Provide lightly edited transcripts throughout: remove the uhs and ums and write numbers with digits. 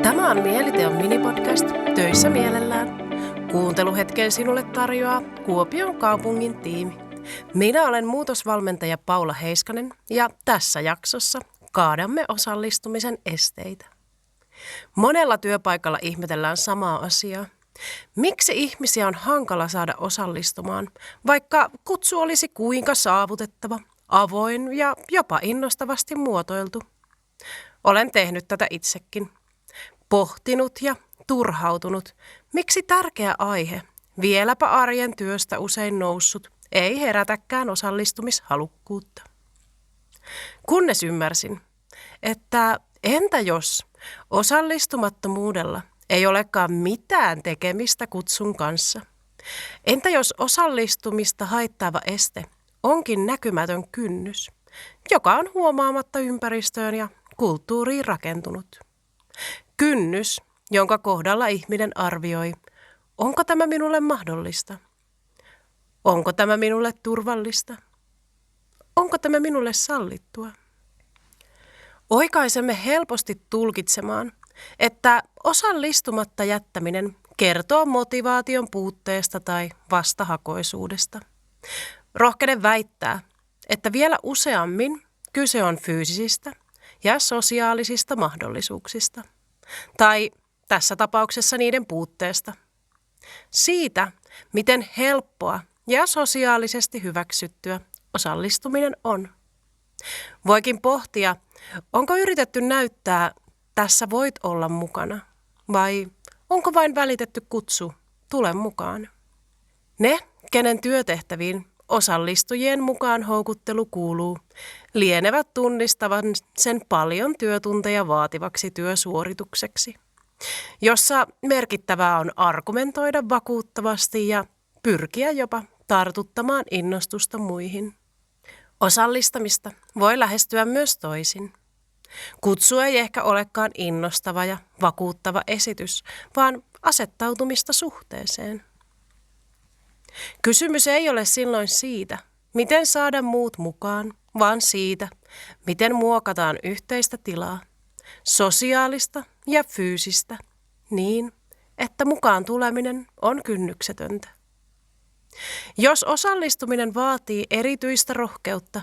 Tämä on Mieliteon minipodcast Töissä mielellään. Kuunteluhetken sinulle tarjoaa Kuopion kaupungin tiimi. Minä olen muutosvalmentaja Paula Heiskanen ja tässä jaksossa kaadamme osallistumisen esteitä. Monella työpaikalla ihmetellään samaa asiaa. Miksi ihmisiä on hankala saada osallistumaan, vaikka kutsu olisi kuinka saavutettava, avoin ja jopa innostavasti muotoiltu? Olen tehnyt tätä itsekin. Pohtinut ja turhautunut, miksi tärkeä aihe, vieläpä arjen työstä usein noussut, ei herätäkään osallistumishalukkuutta. Kunnes ymmärsin, että entä jos osallistumattomuudella ei olekaan mitään tekemistä kutsun kanssa? Entä jos osallistumista haittaava este onkin näkymätön kynnys, joka on huomaamatta ympäristöön ja kulttuuriin rakentunut? Kynnys, jonka kohdalla ihminen arvioi, onko tämä minulle mahdollista? Onko tämä minulle turvallista? Onko tämä minulle sallittua? Oikaisemme helposti tulkitsemaan, että osallistumatta jättäminen kertoo motivaation puutteesta tai vastahakoisuudesta. Rohkenen väittää, että vielä useammin kyse on fyysisistä ja sosiaalisista mahdollisuuksista. Tai tässä tapauksessa niiden puutteesta. Siitä, miten helppoa ja sosiaalisesti hyväksyttyä osallistuminen on. Voikin pohtia, onko yritetty näyttää, tässä voit olla mukana, vai onko vain välitetty kutsu, tule mukaan. Ne, kenen työtehtäviin osallistujien mukaan houkuttelu kuuluu, lienevät tunnistavan sen paljon työtunteja vaativaksi työsuoritukseksi, jossa merkittävää on argumentoida vakuuttavasti ja pyrkiä jopa tartuttamaan innostusta muihin. Osallistamista voi lähestyä myös toisin. Kutsu ei ehkä olekaan innostava ja vakuuttava esitys, vaan asettautumista suhteeseen. Kysymys ei ole silloin siitä, miten saada muut mukaan, vaan siitä, miten muokataan yhteistä tilaa, sosiaalista ja fyysistä, niin, että mukaan tuleminen on kynnyksetöntä. Jos osallistuminen vaatii erityistä rohkeutta,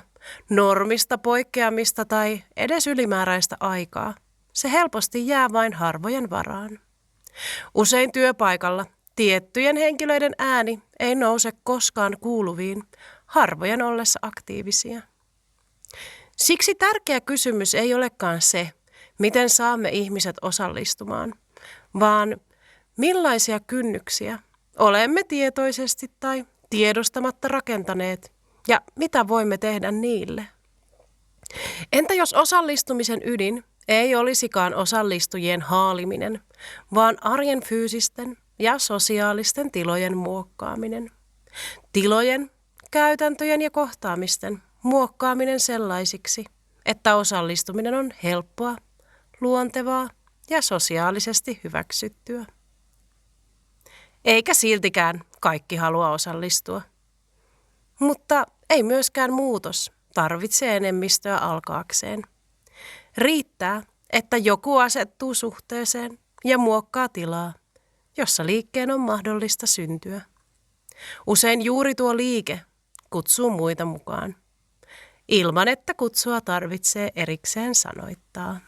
normista poikkeamista tai edes ylimääräistä aikaa, se helposti jää vain harvojen varaan. Usein työpaikalla tiettyjen henkilöiden ääni ei nouse koskaan kuuluviin, harvojen ollessa aktiivisia. Siksi tärkeä kysymys ei olekaan se, miten saamme ihmiset osallistumaan, vaan millaisia kynnyksiä olemme tietoisesti tai tiedostamatta rakentaneet ja mitä voimme tehdä niille. Entä jos osallistumisen ydin ei olisikaan osallistujien haaliminen, vaan arjen fyysisten ja sosiaalisten tilojen muokkaaminen. Tilojen, käytäntöjen ja kohtaamisten muokkaaminen sellaisiksi, että osallistuminen on helppoa, luontevaa ja sosiaalisesti hyväksyttyä. Eikä siltikään kaikki halua osallistua. Mutta ei myöskään muutos tarvitse enemmistöä alkaakseen. Riittää, että joku asettuu suhteeseen ja muokkaa tilaa, jossa liikkeen on mahdollista syntyä. Usein juuri tuo liike kutsuu muita mukaan, ilman että kutsua tarvitsee erikseen sanoittaa.